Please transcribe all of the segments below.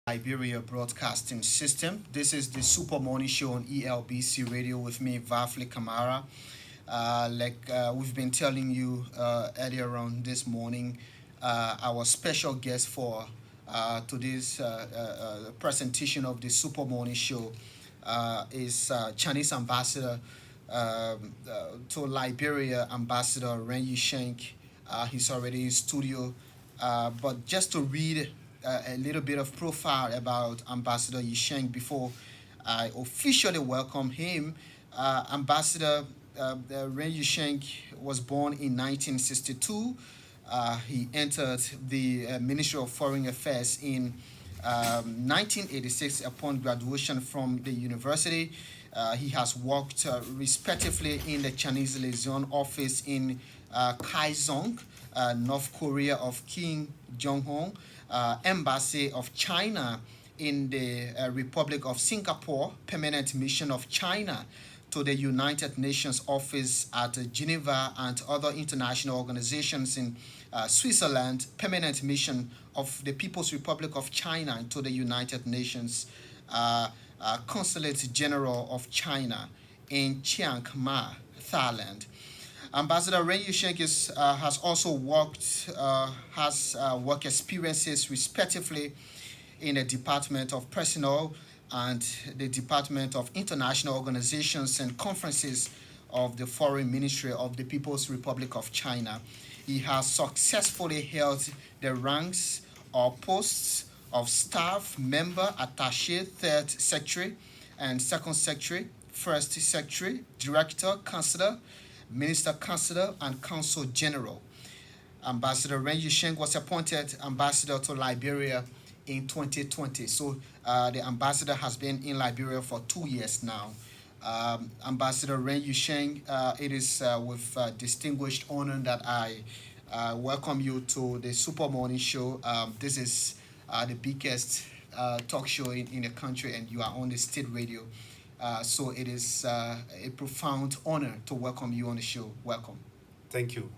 Liberia Broadcasting System. This is the Super Morning Show on ELBC Radio with me, Varflay Kamara. We've been telling you earlier on this morning, our special guest for today's presentation of the Super Morning Show is Chinese Ambassador to Liberia, Ambassador Ren Yisheng. He's already in studio. But just to read a little bit of profile about Ambassador Yisheng before I officially welcome him. Ambassador Ren Yisheng was born in 1962. He entered the Ministry of Foreign Affairs in 1986 upon graduation from the university. He has worked respectively in the Chinese liaison office in Kaizong, North Korea of Kim Jong-un, Embassy of China in the Republic of Singapore, Permanent Mission of China to the United Nations Office at Geneva and other international organizations in Switzerland, Permanent Mission of the People's Republic of China to the United Nations, Consulate General of China in Chiang Mai, Thailand. Ambassador Ren Yusheng has also has work experiences respectively in the Department of Personnel and the Department of International Organizations and Conferences of the Foreign Ministry of the People's Republic of China. He has successfully held the ranks or posts of staff member, attaché, third secretary, and second secretary, first secretary, director, counselor, Minister Counselor, and Consul General. Ambassador Ren Yisheng was appointed ambassador to Liberia in 2020. So the ambassador has been in Liberia for 2 years now. Ambassador Ren Yisheng, it is with distinguished honor that I welcome you to the Super Morning Show. This is the biggest talk show in the country, and you are on the state radio. So it is a profound honor to welcome you on the show. Welcome. Thank you,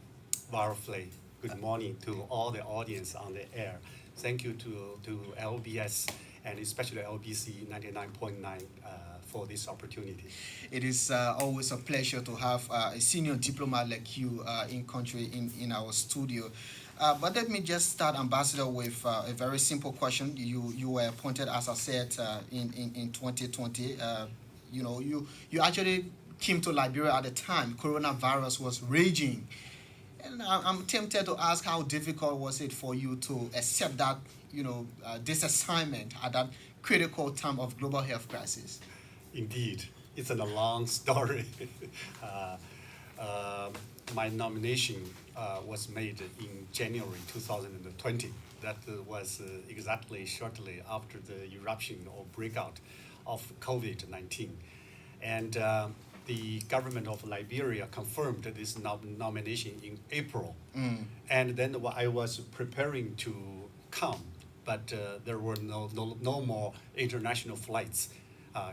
Varflay. Good morning to all the audience on the air. Thank you to LBS and especially LBC 99.9 for this opportunity. It is always a pleasure to have a senior diplomat like you in country in our studio. But let me just start, Ambassador, with a very simple question. You were appointed, as I said, in 2020. You actually came to Liberia at the time coronavirus was raging. And I'm tempted to ask how difficult was it for you to accept that, this assignment at that critical time of global health crisis? Indeed, it's a long story. My nomination was made in January 2020. That was exactly shortly after the eruption or breakout of COVID-19. And the government of Liberia confirmed this nomination in April. And then I was preparing to come, but there were no more international flights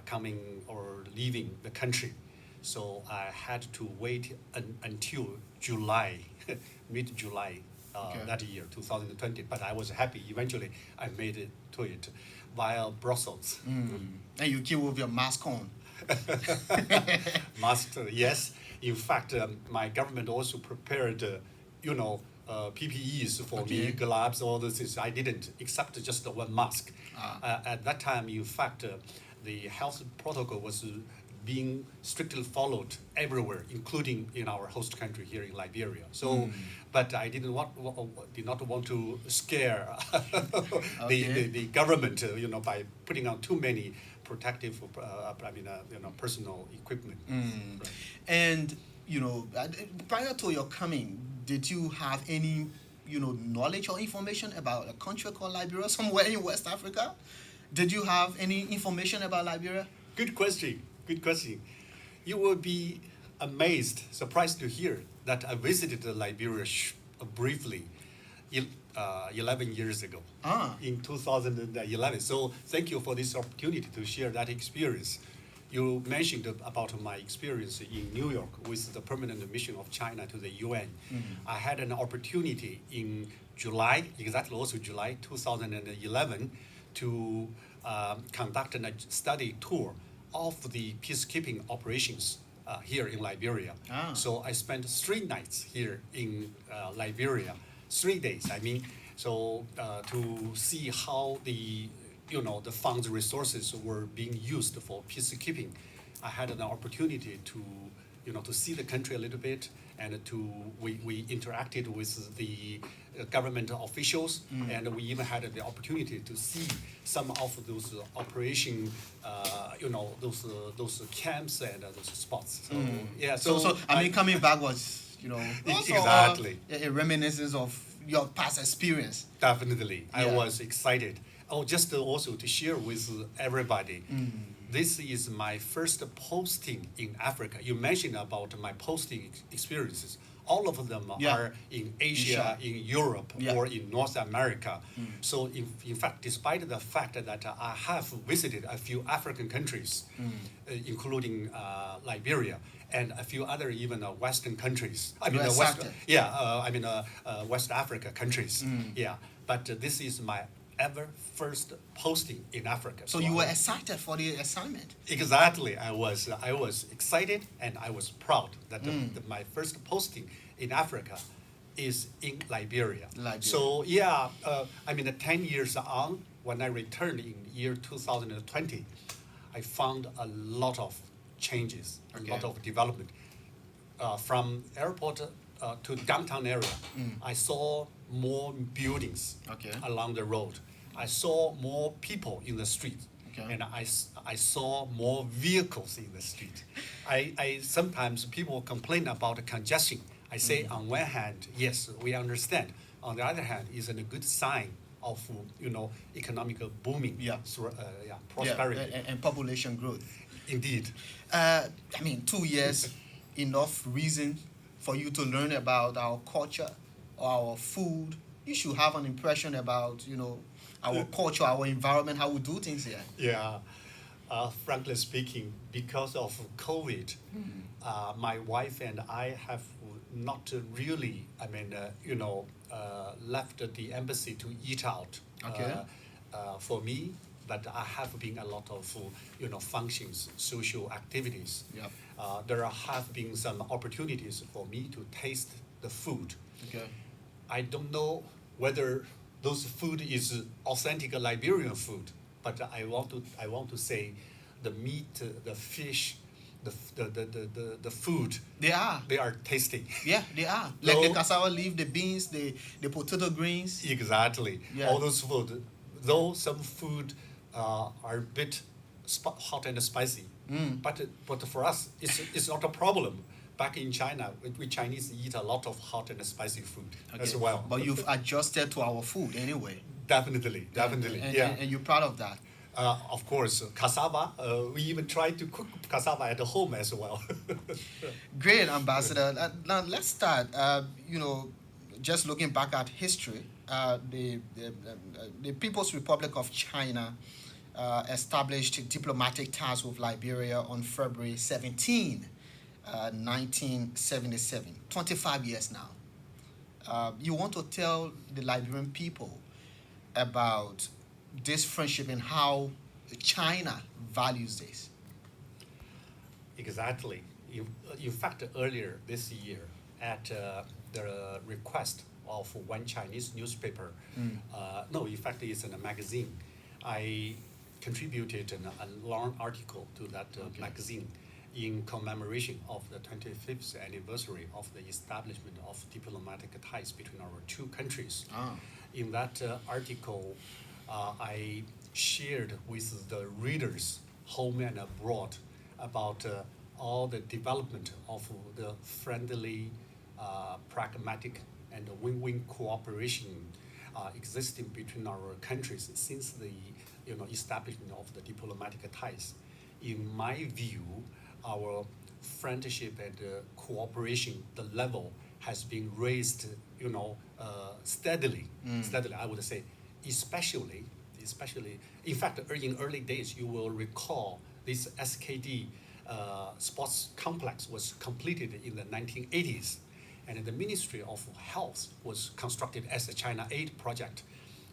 coming or leaving the country. So I had to wait until July, mid-July that year, 2020. But I was happy. Eventually, I made it to it via Brussels. And you came with your mask on. Mask, yes. In fact, my government also prepared, PPEs for me, gloves, all those things. I didn't, except just the one mask. At that time, in fact, the health protocol was being strictly followed everywhere, including in our host country here in Liberia. So, but I did not want to scare the government, by putting out too many protective, personal equipment. Right. And prior to your coming, did you have any, knowledge or information about a country called Liberia, somewhere in West Africa? Did you have any information about Liberia? Good question. Good question. You will be amazed, surprised to hear that I visited Liberia briefly 11 years ago, in 2011. So thank you for this opportunity to share that experience. You mentioned about my experience in New York with the permanent mission of China to the UN. I had an opportunity in July, exactly also July 2011, to conduct a study tour of the peacekeeping operations here in Liberia. Ah. So I spent 3 nights here in Liberia, 3 days. I mean, so to see how the funds resources were being used for peacekeeping. I had an opportunity to see the country a little bit, and we interacted with the government officials, and we even had the opportunity to see some of those operation, those camps and those spots. So yeah, So I mean, coming back was, also, exactly a reminiscence of your past experience. definitely I Yeah. was excited. Oh, just also to share with everybody. This is my first posting in Africa. You mentioned about my posting experiences. All of them Yeah. are in Asia, in Europe, Yeah. or in North America. So in fact, despite the fact that I have visited a few African countries, including Liberia, and a few other even Western countries. I mean, West Africa countries. Yeah, but this is my ever first posting in Africa. So you were excited for the assignment. Exactly. I was excited and I was proud that my first posting in Africa is in Liberia. So yeah, 10 years on, when I returned in year 2020, I found a lot of changes, a lot of development. From airport to downtown area, I saw more buildings along the road. I saw more people in the street, and I saw more vehicles in the street. I sometimes people complain about congestion. I say on one hand, yes, we understand. On the other hand, it's a good sign of economic booming, prosperity, and population growth. Indeed. 2 years, enough reason for you to learn about our culture, our food. You should have an impression about our culture, our environment, how we do things here. Yeah. Frankly speaking, because of COVID, my wife and I have not really, left the embassy to eat out. For me, but I have been a lot of, functions, social activities. Yep. There have been some opportunities for me to taste the food. I don't know whether those food is authentic Liberian food, but I want to say the meat, the fish, the food. They are tasty. Yeah, they are. Like the cassava leaf, the beans, the potato greens. Exactly. Yeah. All those food, though some food are a bit hot and spicy, but for us it's not a problem. Back in China, we Chinese eat a lot of hot and spicy food as well. But you've adjusted to our food anyway. Definitely. And you're proud of that. Of course, cassava. We even try to cook cassava at home as well. Great, Ambassador. Now let's start. Just looking back at history, the People's Republic of China established diplomatic ties with Liberia on February 17, 1977. 25 years now. You want to tell the Liberian people about this friendship and how China values this? Exactly. In fact, earlier this year, at the request of one Chinese newspaper, in fact, it's in a magazine, I contributed a long article to that magazine in commemoration of the 25th anniversary of the establishment of diplomatic ties between our two countries. In that article, I shared with the readers, home and abroad, about all the development of the friendly, pragmatic, and win-win cooperation existing between our countries since the establishment of the diplomatic ties. In my view, our friendship and cooperation, the level has been raised, steadily. Steadily, I would say, especially. In fact, in early days, you will recall this SKD sports complex was completed in the 1980s, and the Ministry of Health was constructed as a China Aid project.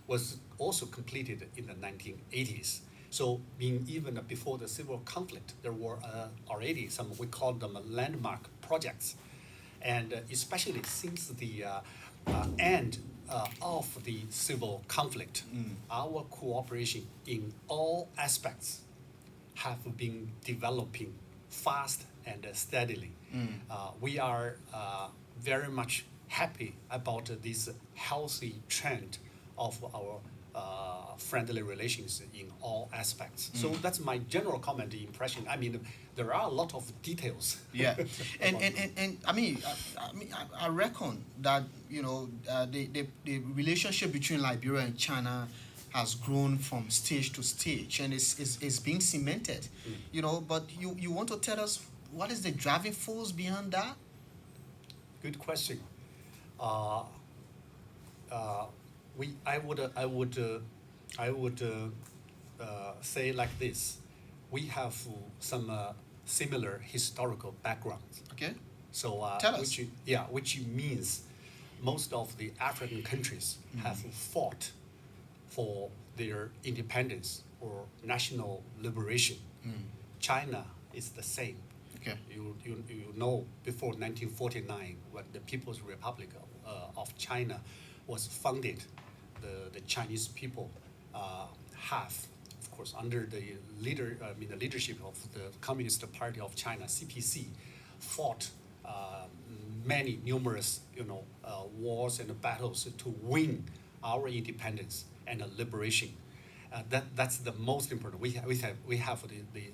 was also completed in the 1980s. So, being even before the civil conflict, there were already some, we call them landmark projects. And especially since the end of the civil conflict, our cooperation in all aspects have been developing fast and steadily. We are very much happy about this healthy trend of our friendly relations in all aspects. So that's my general comment, impression. I mean, there are a lot of details. Yeah, and I reckon that the relationship between Liberia and China has grown from stage to stage and is being cemented. But you want to tell us what is the driving force behind that? Good question. Uh, I would say like this. We have some similar historical backgrounds. Okay, So, tell us. which means most of the African countries have fought for their independence or national liberation. China is the same. Okay. You know, before 1949, when the People's Republic of China was founded, the Chinese people have, of course, under the the leadership of the Communist Party of China, CPC, fought many numerous wars and battles to win our independence and liberation. That's the most important. We have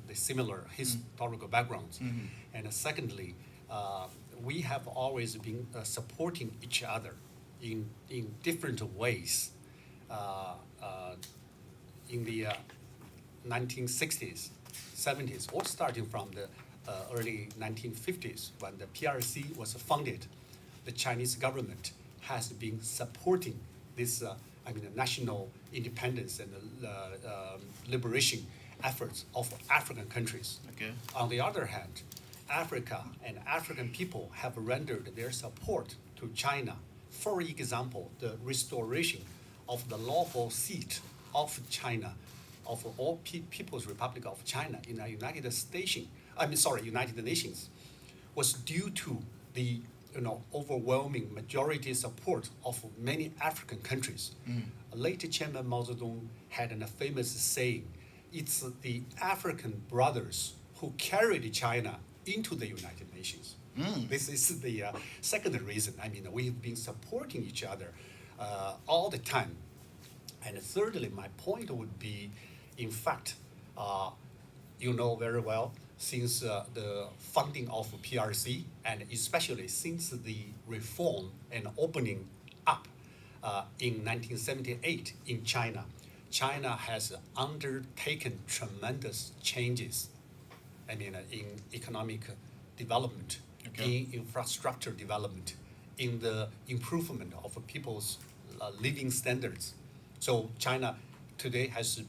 the similar historical backgrounds, and secondly, we have always been supporting each other in different ways. In the 1960s, 70s, or starting from the early 1950s, when the PRC was founded, the Chinese government has been supporting this national independence and liberation efforts of African countries. Okay. On the other hand, Africa and African people have rendered their support to China. For example, the restoration of the lawful seat of China, of all People's Republic of China in the United Nations, was due to the overwhelming majority support of many African countries. Late Chairman Mao Zedong had a famous saying, "It's the African brothers who carried China into the United Nations." This is the second reason. We've been supporting each other all the time. And thirdly, my point would be, in fact, you know very well, since the founding of PRC, and especially since the reform and opening up in 1978 in China, China has undertaken tremendous changes. In economic development, Okay. in infrastructure development, in the improvement of people's living standards. So China today has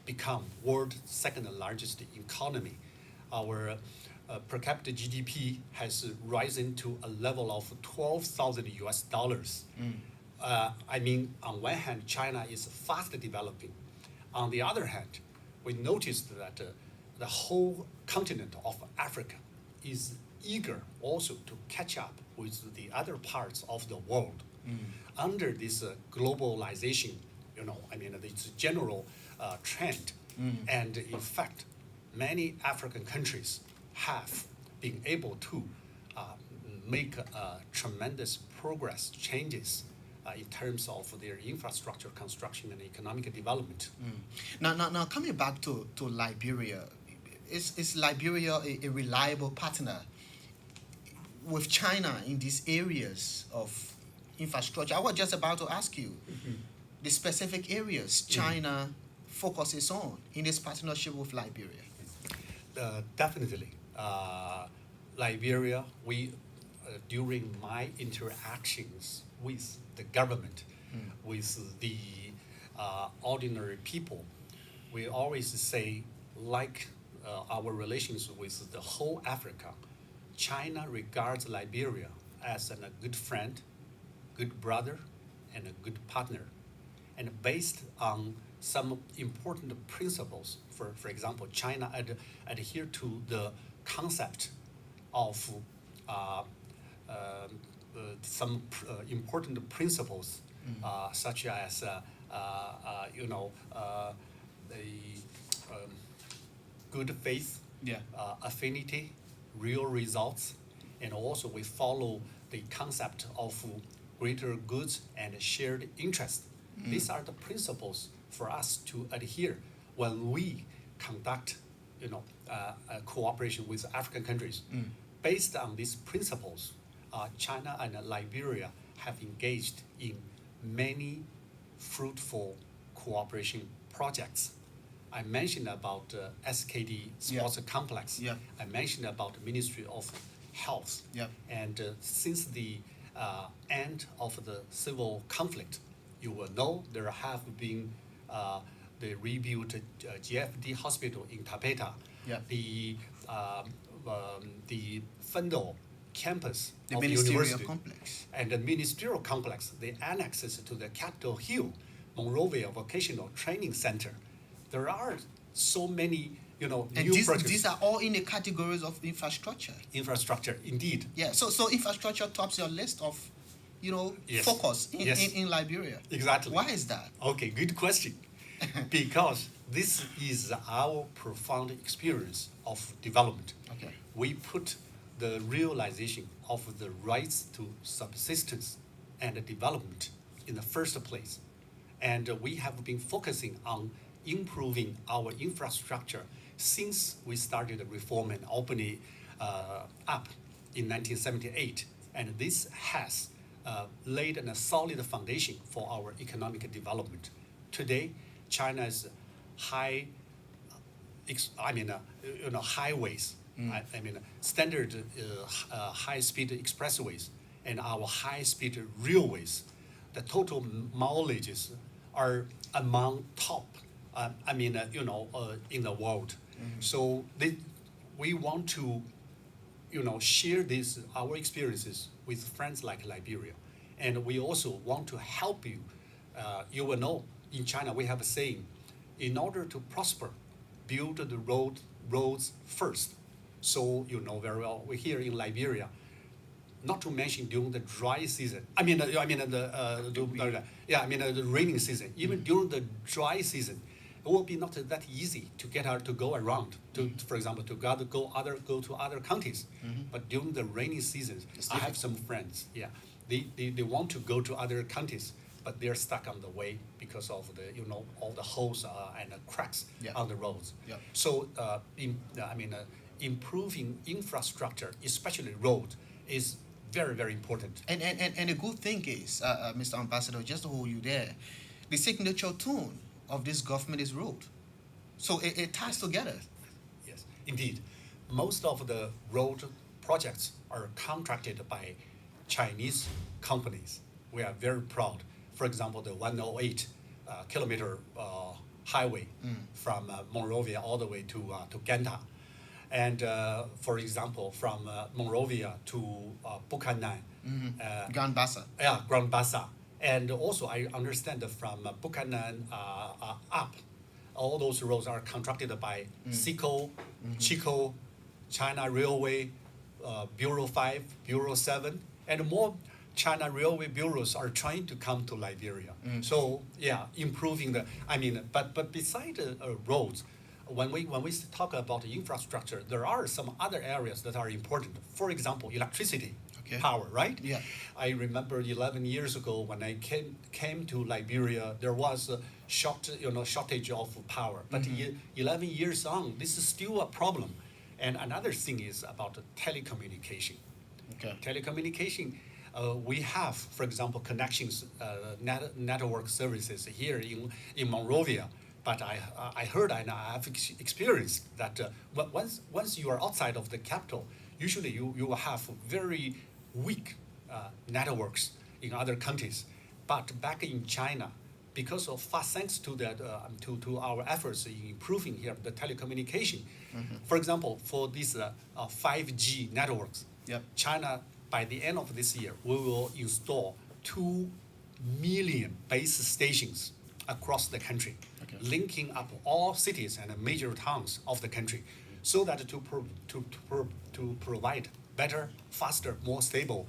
become world's second largest economy. Our per capita GDP has risen to a level of $12,000. On one hand, China is fast developing. On the other hand, we noticed that the whole continent of Africa is eager also to catch up with the other parts of the world. Under this globalization, it's a general trend. And in fact, many African countries have been able to make tremendous progress, changes in terms of their infrastructure construction and economic development. Now, coming back to Liberia, is Liberia a reliable partner with China in these areas of infrastructure? I was just about to ask you the specific areas China focuses on in this partnership with Liberia. Definitely. Liberia, during my interactions with the government, with the ordinary people, we always say, like our relations with the whole Africa, China regards Liberia as a good friend, good brother, and a good partner. and based on some important principles. For example, China adhere to the concept of some important principles, such as the good faith, Yeah. affinity, real results, and also we follow the concept of greater goods and shared interest. These are the principles for us to adhere when we conduct, cooperation with African countries. Based on these principles, China and Liberia have engaged in many fruitful cooperation projects. I mentioned about SKD Sports Complex. Yeah. I mentioned about the Ministry of Health. Yeah. And since the end of the civil conflict, you will know there have been the rebuilt GFD hospital in Tapeta, Yeah. the Fendo campus The of ministerial university, complex. and the ministerial complex, the annexes to the Capitol Hill, Monrovia Vocational Training Center. There are so many, And new projects. these are all in the categories of infrastructure. Infrastructure, indeed. Yeah. So infrastructure tops your list of, Yes. focus Yes. in Liberia. Exactly. Why is that? Okay, good question. Because this is our profound experience of development. Okay. We put the realization of the rights to subsistence and development in the first place. And we have been focusing on improving our infrastructure since we started the reform and opening up in 1978. And this has laid a solid foundation for our economic development. Today, China's highways, standard high-speed expressways and our high-speed railways, the total mileages are among top, in the world. So we want to, share our experiences with friends like Liberia, and we also want to help you. You will know in China we have a saying: in order to prosper, build the roads first. So you know very well, we're here in Liberia, not to mention during the dry season. The raining season. Even during the dry season, it will be not that easy to get out to go around. For example, to go to other counties. But during the rainy seasons, I have some friends. Yeah, they want to go to other counties, but they're stuck on the way because of all the holes and the cracks on the roads. Yeah. So improving infrastructure, especially road, is very, very important. And the good thing is, Mr. Ambassador, just to hold you there, the signature tune of this government is road. So it ties together. Yes, indeed. Most of the road projects are contracted by Chinese companies. We are very proud. For example, the 108 kilometer highway from Monrovia all the way to Ganta. And for example, from Monrovia to Buchanan. Grand Bassa. Yeah, Grand Bassa. And also I understand that from Buchanan up, all those roads are contracted by SICO, Chico, China Railway, Bureau 5, Bureau 7, and more China Railway bureaus are trying to come to Liberia. So yeah, improving but beside roads, when we talk about infrastructure, there are some other areas that are important. For example, electricity, power, right? Yeah. I remember 11 years ago when I came to Liberia, there was a shortage of power. But 11 years on, this is still a problem. And another thing is about telecommunication. Okay. Telecommunication, we have, for example, connections, network services here in Monrovia. But I heard and I have experienced that once you are outside of the capital, usually you will have very weak networks in other countries. But back in China, because of thanks to that to our efforts in improving here the telecommunication, for example, for these 5G networks, China by the end of this year we will install 2 million base stations across the country, Okay. linking up all cities and major towns of the country, so that to provide better, faster, more stable,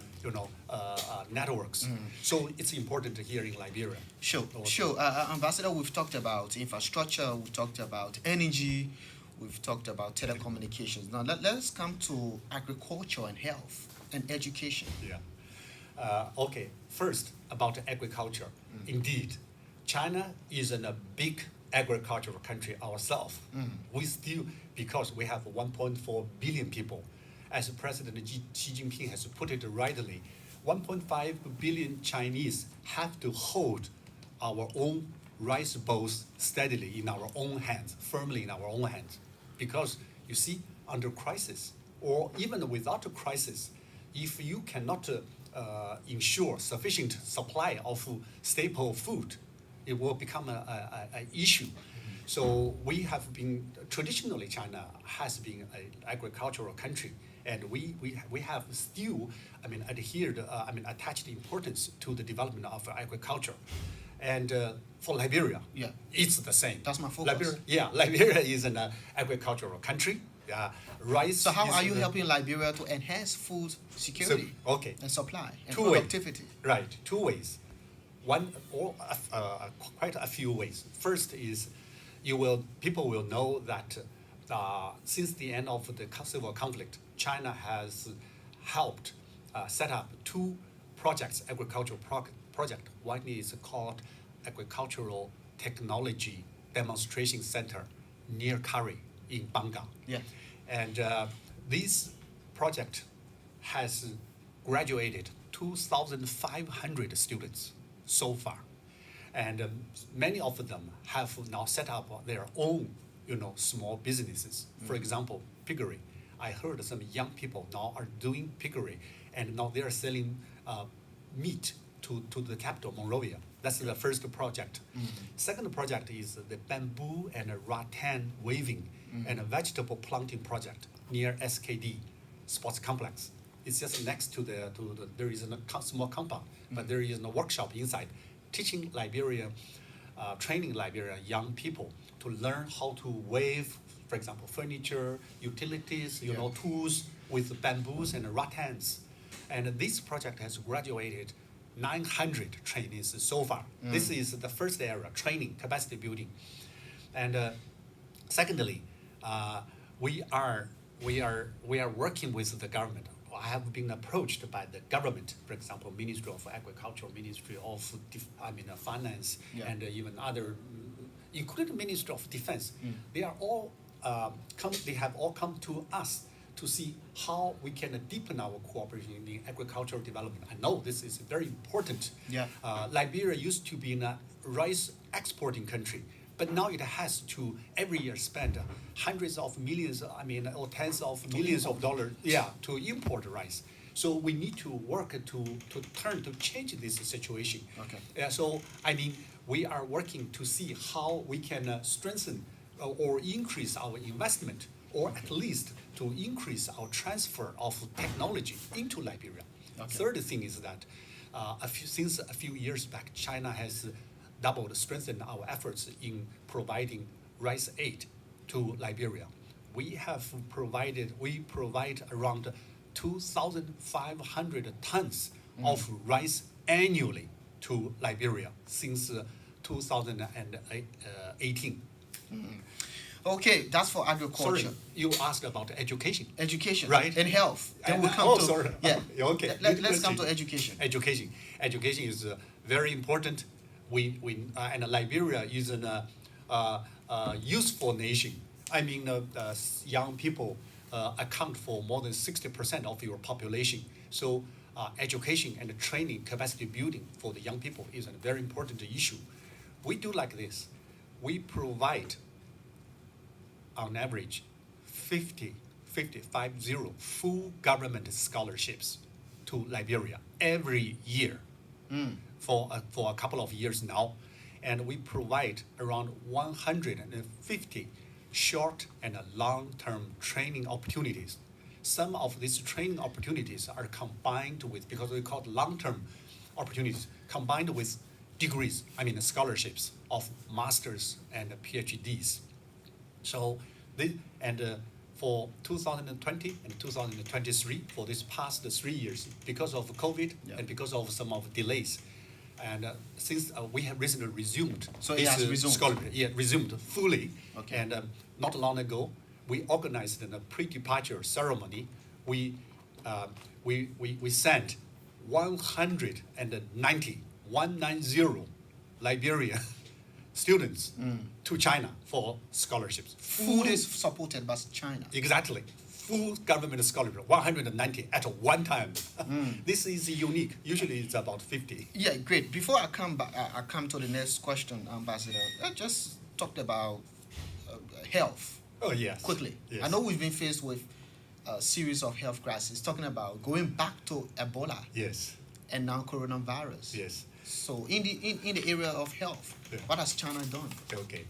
networks. So it's important here in Liberia. Sure, Also. sure. Ambassador, we've talked about infrastructure, we've talked about energy, we've talked about telecommunications. Now, let's come to agriculture and health and education. Yeah. Okay. First, about agriculture. Indeed, China is a big agricultural country ourselves. We still, because we have 1.4 billion people, as President Xi Jinping has put it rightly, 1.5 billion Chinese have to hold our own rice bowls steadily in our own hands, firmly in our own hands. Because you see, under crisis, or even without a crisis, if you cannot ensure sufficient supply of staple food, it will become an issue. So we have been, traditionally China has been an agricultural country, and we have still, adhered, attached importance to the development of agriculture. And for Liberia, Yeah. it's the same. That's my focus. Liberia is an agricultural country. Rice. So how is are you helping Liberia to enhance food security and supply and Two ways. productivity? Right, two ways. One, or quite a few ways. First is, people will know that since the end of the civil conflict, China has helped set up two projects, agricultural project. One is called Agricultural Technology Demonstration Center near Kari in Banga. Yeah. And this project has graduated 2,500 students so far. And many of them have now set up their own, small businesses. For example, piggery. I heard some young people now are doing piggery, and now they are selling meat to the capital, Monrovia. That's the first project. Second project is the bamboo and rattan weaving and a vegetable planting project near SKD Sports Complex. It's just next to there is a small compound, but there is a workshop inside, teaching training Liberian young people to learn how to weave, for example, furniture, utilities, tools with bamboos and rattans. And this project has graduated 900 trainees so far. This is the first area, training, capacity building. And secondly, we are working with the government. I have been approached by the government, for example, Ministry of Agriculture, Ministry of Finance, and even other, including Ministry of Defense. They are all they have all come to us to see how we can deepen our cooperation in agricultural development. I know this is very important. Yeah. Liberia used to be a rice exporting country, but now it has to every year spend hundreds of millions, or tens of millions of dollars, to import rice. So we need to work to change this situation. Okay. So we are working to see how we can strengthen or increase our investment, or at least to increase our transfer of technology into Liberia. Okay. Third thing is that since a few years back, China has strengthened our efforts in providing rice aid to Liberia. We provide around 2,500 tons of rice annually to Liberia since 2018. Okay, that's for agriculture. Sorry, you asked about education. Education, Right. And health. Then we'll come to sorry. yeah. Okay. Let's come to education. Education is very important. And Liberia is a useful nation. Young people account for more than 60% of your population. So education and training, capacity building for the young people is a very important issue. We do like this. We provide, on average, 50 full government scholarships to Liberia every year for a couple of years now. And we provide around 150 short and long-term training opportunities. Some of these training opportunities are combined with, because we call it long-term opportunities, combined with degrees, scholarships of masters and PhDs. So, for 2020 and 2023, for this past 3 years, because of COVID and because of some of delays, and since we have recently resumed, so it has resumed. Scholarship, resumed fully. Okay. And not long ago, we organized a pre-departure ceremony. We sent 190 Liberian students to China for scholarships. Food is supported by China. Exactly. Full government scholarship, 190 at one time. This is unique. Usually it's about 50. Yeah, great. Before I come back, I come to the next question, Ambassador. I just talked about health. Oh, yes. Quickly. Yes. I know we've been faced with a series of health crises, talking about going back to Ebola. Yes. And now coronavirus. Yes. So in the area of health, what has China done? Okay.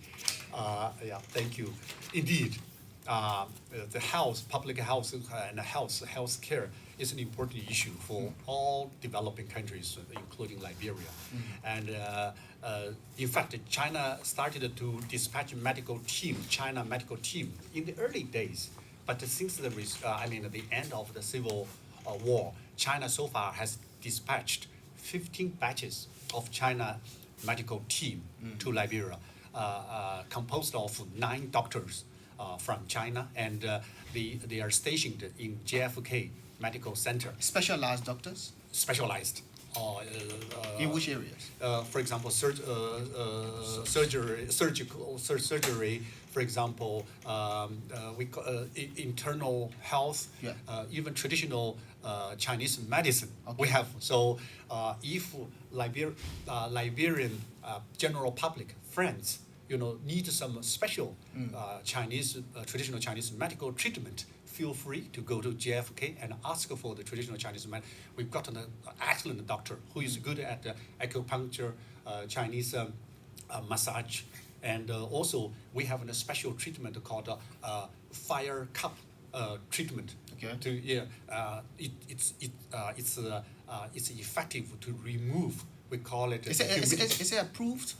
Thank you. Indeed, the health, public health, and health care is an important issue for all developing countries, including Liberia. And in fact, China started to dispatch China medical team in the early days. But since the end of the civil war, China so far has dispatched 15 batches of China medical team to Liberia, composed of 9 doctors from China, and they are stationed in JFK Medical Center. Specialized doctors? Specialized. In which areas? For example, surgery. For example, we internal health. Yeah. Even traditional Chinese medicine. Okay. We have. So if Liberian general public friends, need some special Chinese traditional Chinese medical treatment, feel free to go to JFK and ask for the traditional Chinese medicine. We've got an excellent doctor who is good at acupuncture, Chinese massage, and also we have a special treatment called fire cup treatment. Okay. It's effective to remove. We call it. Is it approved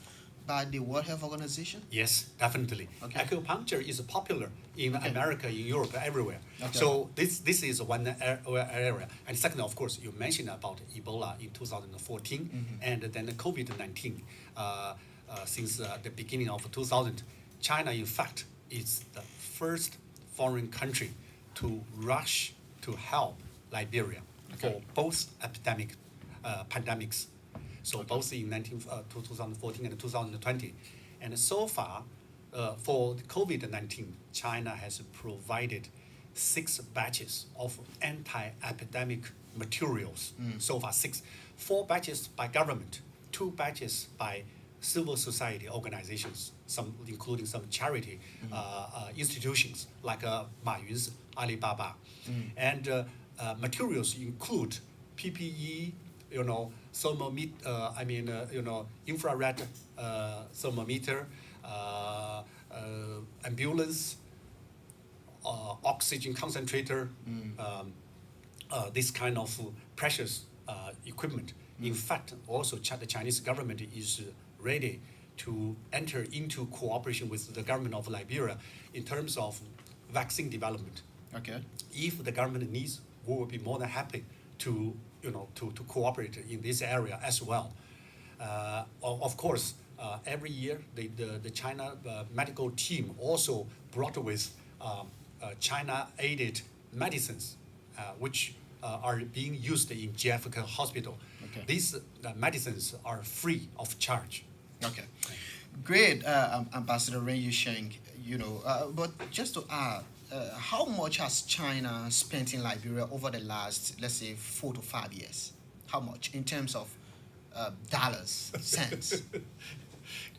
by the World Health Organization? Yes, definitely. Okay. Acupuncture is popular in America, in Europe, everywhere. Okay. So this is one area. And second, of course, you mentioned about Ebola in 2014, and then the COVID-19. Since the beginning of 2000, China, in fact, is the first foreign country to rush to help Liberia for both pandemics. So both in 2014 and 2020. And so far, for COVID-19, China has provided 6 batches of anti-epidemic materials. So far, 6. 4 batches by government, 2 batches by civil society organizations, some including some charity institutions like Ma Yun's Alibaba. And materials include PPE, thermometer, infrared thermometer, ambulance, oxygen concentrator, this kind of precious equipment. In fact, also the Chinese government is ready to enter into cooperation with the government of Liberia in terms of vaccine development. Okay. If the government needs, we will be more than happy to cooperate in this area as well. Of course, every year the China medical team also brought with China-aided medicines, which are being used in JFK Hospital. Okay. These medicines are free of charge. Okay. Great, Ambassador Ren Yusheng. But just to add, how much has China spent in Liberia over the last, let's say, 4 to 5 years? How much in terms of dollars, cents?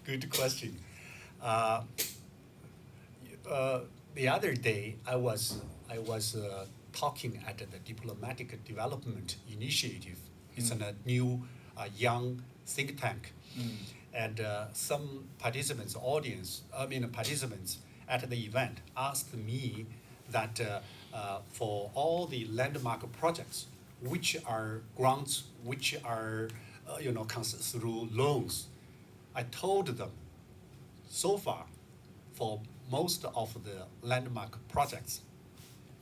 Good question. The other day, I was talking at the Diplomatic Development Initiative. It's a new young think tank. And some participants at the event asked me that for all the landmark projects, which are grants, which are through loans, I told them so far, for most of the landmark projects,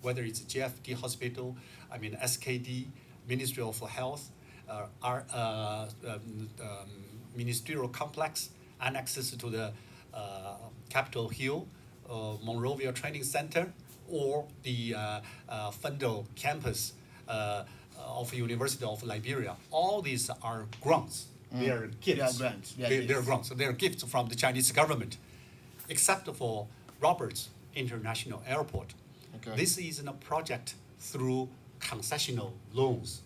whether it's GFD Hospital, SKD, Ministry of Health, our ministerial complex, annexes to the Capitol Hill, Monrovia Training Center, or the Fundal campus of University of Liberia. All these are grants. They are gifts. They are grants. They're grants. They are gifts from the Chinese government, except for Roberts International Airport. Okay. This is a project through concessional loans.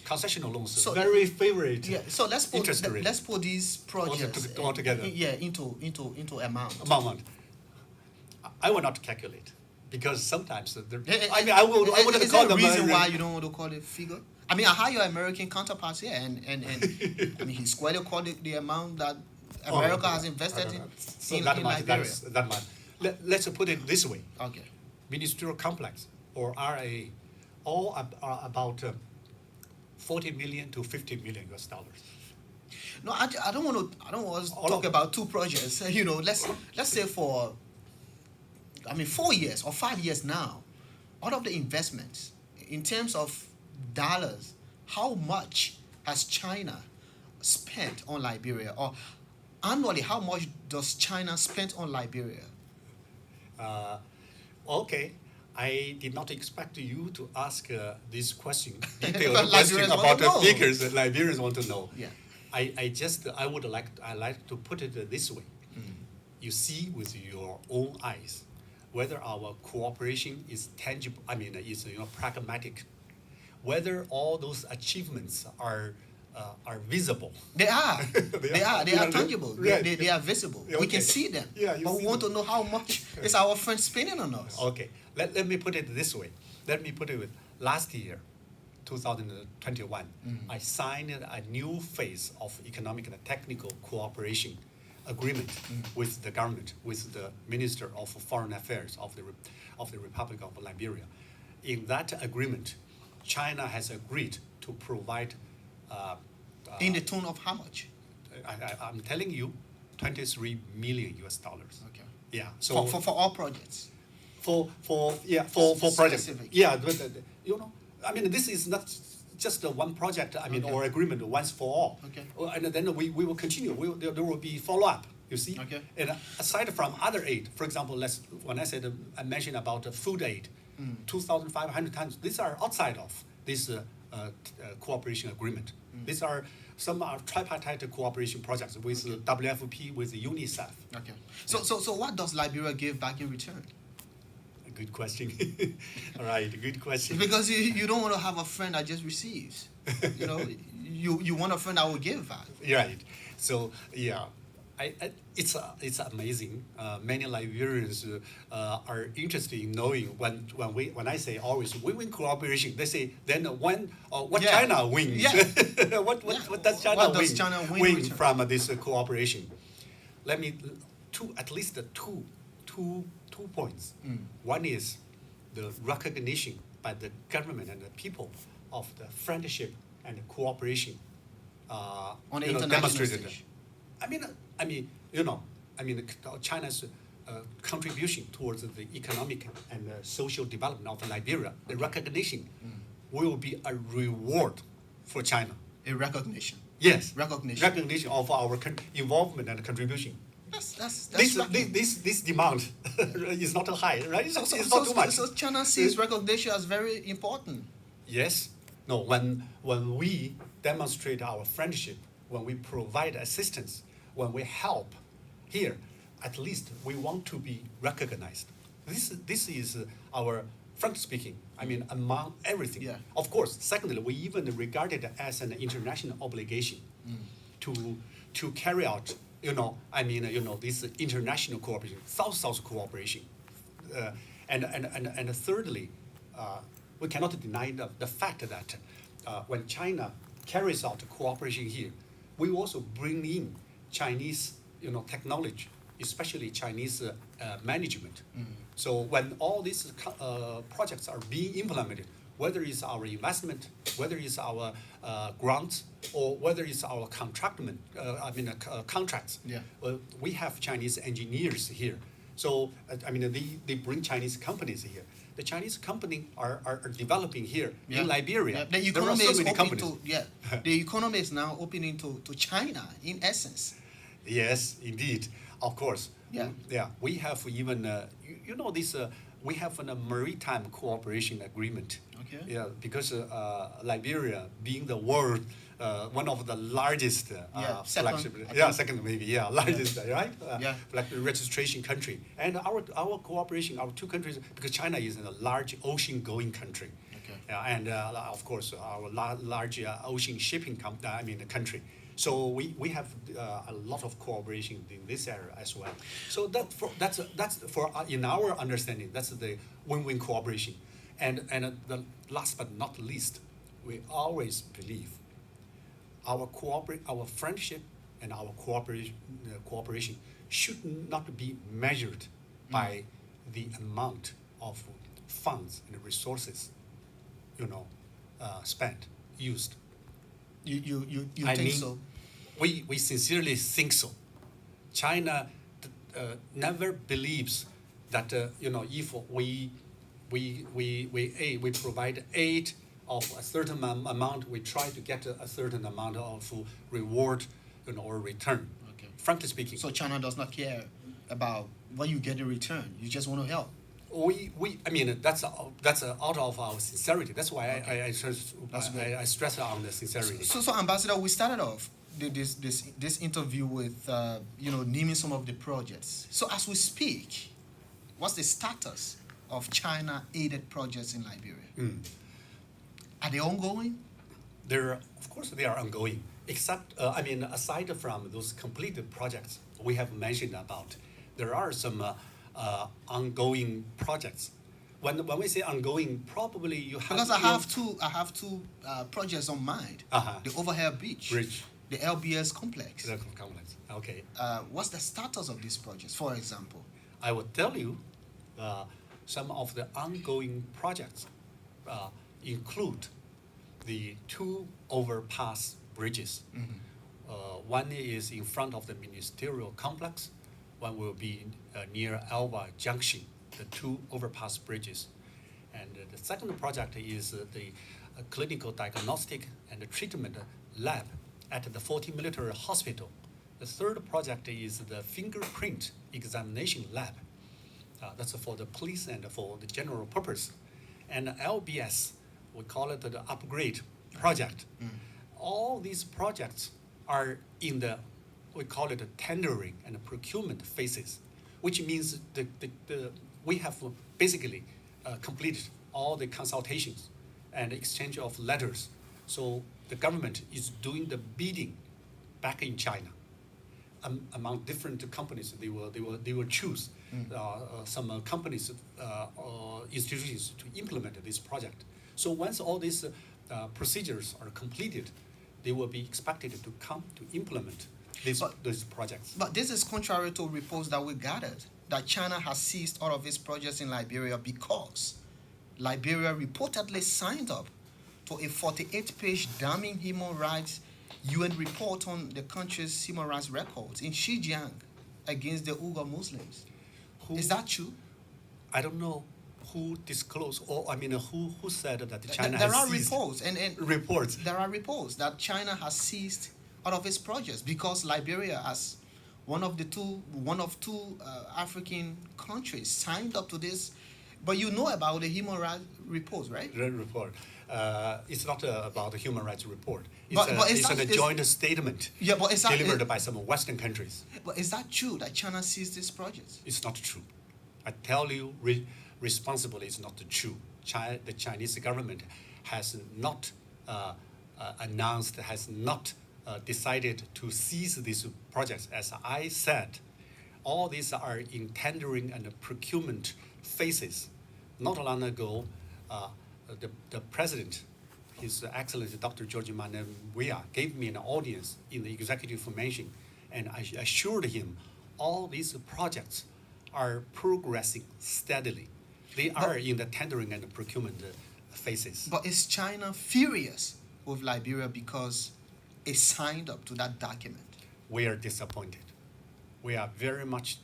Concessional loans, So- very favorite. Yeah, so interest rate. let's put these projects All together. into amount. Amount. I will not calculate because sometimes there, I wouldn't is call there a them. reason why you don't want to call it figure? I have your American counterparts here, and he squarely called it the amount that America has invested in Liberia. That much. Let's put it this way: Okay. ministerial complex or RA, all are about 40 million to 50 million US dollars. No, I don't want to All talk of- about two projects. Let's say for 4 years or 5 years now, out of the investments in terms of dollars, how much has China spent on Liberia, or annually how much does China spend on Liberia? Okay, I did not expect you to ask this question, detailed Because question Liberians want about to the know. figures that Liberians want to know. Yeah. I like to put it this way. You see with your own eyes whether our cooperation is tangible. Is pragmatic. Whether all those achievements are visible. They are. They are Yeah, tangible. right. They are visible. Yeah, We okay. can see them. Yeah, you but we see want them. to know how much is our friend spending on us. Okay, let me put it this way. Let me put it with last year, 2021, I signed a new phase of economic and technical cooperation agreement with the government, with the Minister of Foreign Affairs of the Republic of Liberia. In that agreement, China has agreed to provide. In the tune of how much? I'm telling you, 23 million US dollars. Okay. Yeah. So For all projects. for projects. Specific. Yeah, but this is not just one project. Okay. Or agreement once for all. Okay. And then we will continue. There will be follow up. You see. Okay. And aside from other aid, for example, I mentioned about food aid, 2,500 tons. These are outside of this cooperation agreement. These are some tripartite cooperation projects with WFP, with UNICEF. Okay. So what does Liberia give back in return? Good question. All right, good question. Because you don't want to have a friend that just receives. You want a friend that will give back. Right. So yeah, it's amazing. Many Liberians are interested in knowing when I say always win-win cooperation. They say then what Yeah. China wins. Yeah. what does China What win? does China win return? from this cooperation? Let me at least two points. One is the recognition by the government and the people of the friendship and cooperation On the international demonstrated. stage. China's contribution towards the economic and social development of Liberia, the recognition will be a reward for China. A recognition. Yes. Recognition. Recognition of our involvement and contribution. That's This demand is not high, right? It's not too much. So China sees recognition as very important. Yes. No, when we demonstrate our friendship, when we provide assistance, when we help here, at least we want to be recognized. This is our, frankly speaking, among everything. Yeah. Of course, secondly, we even regard it as an international obligation to carry out, this international cooperation, South-South cooperation. And thirdly, we cannot deny the fact that when China carries out cooperation here, we also bring in Chinese, technology, especially Chinese management. So when all these projects are being implemented, whether it's our investment, whether it's our grants, or whether it's our contracts. Yeah. We have Chinese engineers here. So, they bring Chinese companies here. The Chinese company are developing here in Liberia. Yeah. There are so many companies. The economy is now opening to China, in essence. Yes, indeed, of course. Yeah. Yeah. We have even, this. We have a maritime cooperation agreement. Okay. Yeah, because Liberia, being the world, one of the largest flagship, second maybe, largest, right? Like the registration country, and our cooperation, our two countries, because China is a large ocean-going country. And of course our large ocean shipping country. So we have a lot of cooperation in this area as well. So that's for in our understanding, that's the win-win cooperation. And the last but not least, we always believe our friendship and our cooperation should not be measured by the amount of funds and resources, spent, used. You think so? We sincerely think so. China never believes that if we provide aid of a certain amount, we try to get a certain amount of reward, or return. Okay. Frankly speaking. So China does not care about what you get in return. You just want to help. That's out of our sincerity. That's why I stress on the sincerity. So Ambassador, we started off this interview with naming some of the projects. So as we speak, what's the status of China-aided projects in Liberia? Are they ongoing? Of course, they are ongoing. Except, aside from those completed projects we have mentioned about, there are some ongoing projects. When we say ongoing, probably you have because I have two projects on mind. The overhead bridge, the LBS complex. The complex. Okay. What's the status of these projects, for example? I will tell you, some of the ongoing projects include the two overpass bridges. One is in front of the ministerial complex. One will be near Alba Junction, the two overpass bridges. And the second project is the clinical diagnostic and treatment lab at the 40 Military Hospital. The third project is the fingerprint examination lab. That's for the police and for the general purpose. And LBS, we call it the upgrade project. All these projects are in we call it the tendering and procurement phases, which means we have basically completed all the consultations and exchange of letters. So the government is doing the bidding back in China. Among different companies, they will choose some companies, institutions to implement this project. So once all these procedures are completed, they will be expected to come to implement these projects. But this is contrary to reports that we gathered that China has seized all of its projects in Liberia because Liberia reportedly signed up to a 48-page damning human rights UN report on the country's human rights records in Xinjiang against the Uyghur Muslims. Is that true? I don't know who disclosed, who said that China there has are seized reports and reports. There are reports that China has seized all of its projects because Liberia, as one of two African countries, signed up to this. But you know about the human rights reports, right? The report. It's not about the human rights report. It's a joint statement delivered by some Western countries. But is that true that China seized these projects? It's not true. I tell you responsibly, it's not true. The Chinese government has not announced, has not decided to seize these projects. As I said, all these are in tendering and procurement phases. Not long ago, the president, His Excellency Dr. George Manawia, gave me an audience in the executive formation, and I assured him all these projects are progressing steadily. They are in the tendering and procurement faces. But is China furious with Liberia because it signed up to that document? We are disappointed. We are very much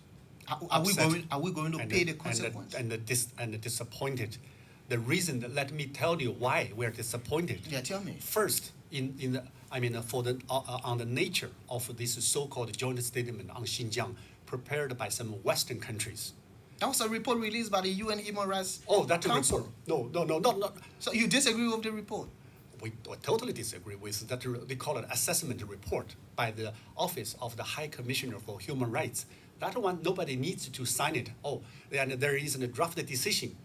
Are we upset going to pay the consequence? and disappointed. The reason, let me tell you why we are disappointed. Yeah, tell me. First, on the nature of this so-called joint statement on Xinjiang prepared by some Western countries. That was a report released by the UN Human Rights Council. Report. No. So you disagree with the report? We totally disagree with that. They call it assessment report by the Office of the High Commissioner for Human Rights. That one, nobody needs to sign it. And there is a draft decision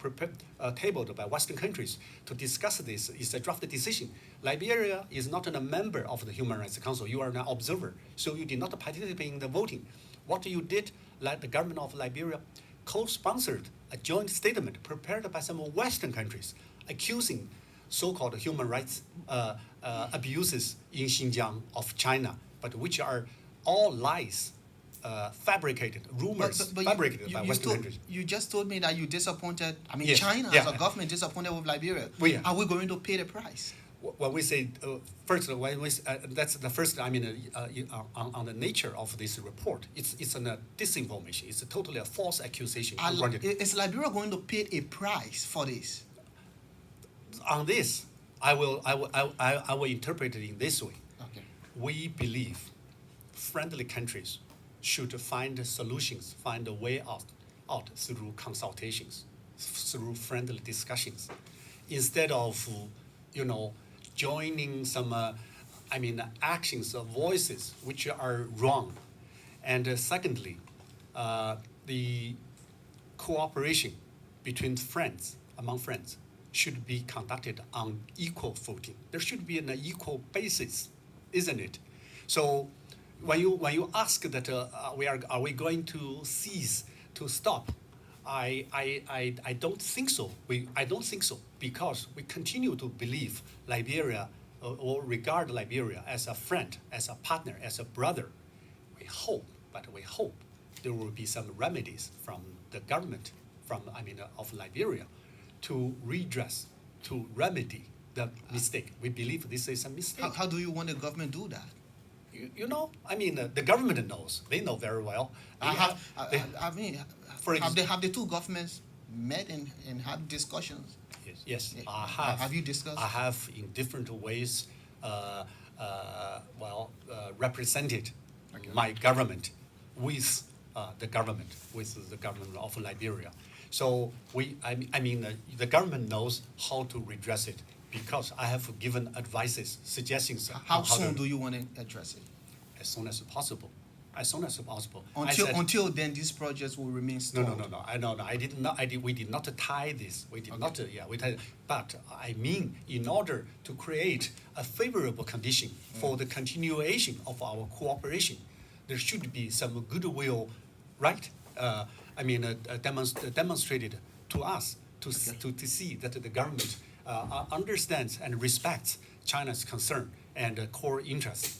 tabled by Western countries to discuss this. It's a draft decision. Liberia is not a member of the Human Rights Council. You are an observer, so you did not participate in the voting. What you did, like the government of Liberia, co-sponsored a joint statement prepared by some Western countries accusing so-called human rights abuses in Xinjiang of China, but which are all lies, fabricated, rumors fabricated by Western countries. You just told me that you disappointed. I mean, Yes. China as a government disappointed with Liberia. Yeah. Are we going to pay the price? When we say that's the first. On the nature of this report, it's a disinformation. It's totally a false accusation. Is Liberia going to pay a price for this? On this, I will interpret it in this way. Okay. We believe friendly countries should find solutions, find a way out through consultations, through friendly discussions, instead of, joining some, actions or voices which are wrong. And secondly, the cooperation between among friends, should be conducted on equal footing. There should be an equal basis, isn't it? So when you ask that are we going to cease, to stop, I don't think so. I don't think so, because we continue to believe Liberia or regard Liberia as a friend, as a partner, as a brother. We hope there will be some remedies from the government, of Liberia, to redress, to remedy the mistake. We believe this is a mistake. How do you want the government to do that? The government knows. They know very well. Have the two governments met and had discussions? Yes. I have. Have you discussed? I have, in different ways, represented my government with the government of Liberia. So the government knows how to redress it, because I have given advices, suggestions. How soon do you want to address it? As soon as possible. Until then, these projects will remain stalled. No. We did not tie this. We did not. We tied. But in order to create a favorable condition for the continuation of our cooperation, there should be some goodwill, right? Demonstrated to us to see that the government understands and respects China's concern and core interest.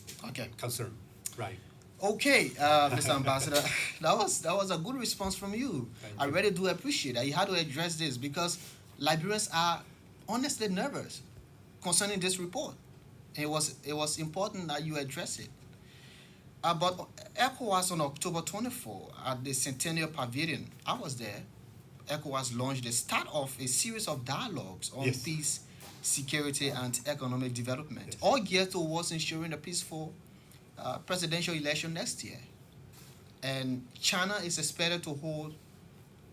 Concern, right? Okay, Mr. Ambassador, that was a good response from you. I really do appreciate that. You had to address this because Liberians are honestly nervous concerning this report. It was important that you address it. But ECOWAS on October 24 at the Centennial Pavilion, I was there. ECOWAS launched the start of a series of dialogues on peace, security, and economic development, all geared towards ensuring a peaceful presidential election next year. And China is expected to hold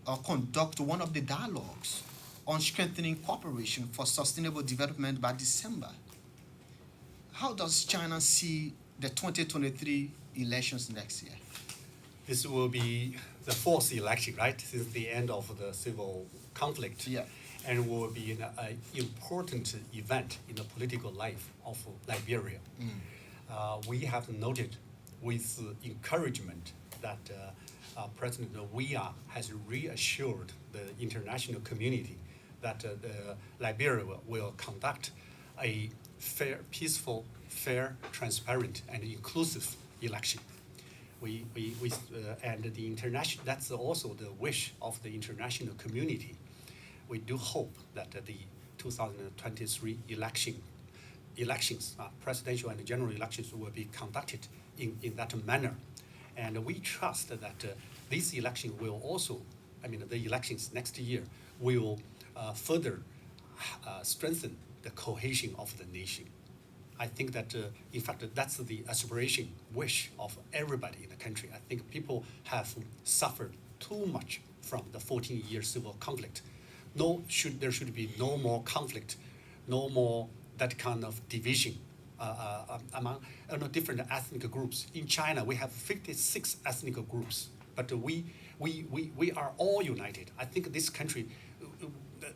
or conduct one of the dialogues on strengthening cooperation for sustainable development by December. How does China see the 2023 elections next year? This will be the fourth election, right, since the end of the civil conflict. Yeah. And will be an important event in the political life of Liberia. We have noted with encouragement that President Weah has reassured the international community that Liberia will conduct a peaceful, fair, transparent, and inclusive election. And the international, that's also the wish of the international community. We do hope that the 2023 elections, presidential and general elections will be conducted in that manner. And we trust that this election will also, the elections next year will further strengthen the cohesion of the nation. I think that, in fact, that's the aspiration, wish of everybody in the country. I think people have suffered too much from the 14-year civil conflict. There should be no more conflict, no more that kind of division among different ethnic groups. In China, we have 56 ethnic groups, but we are all united. I think this country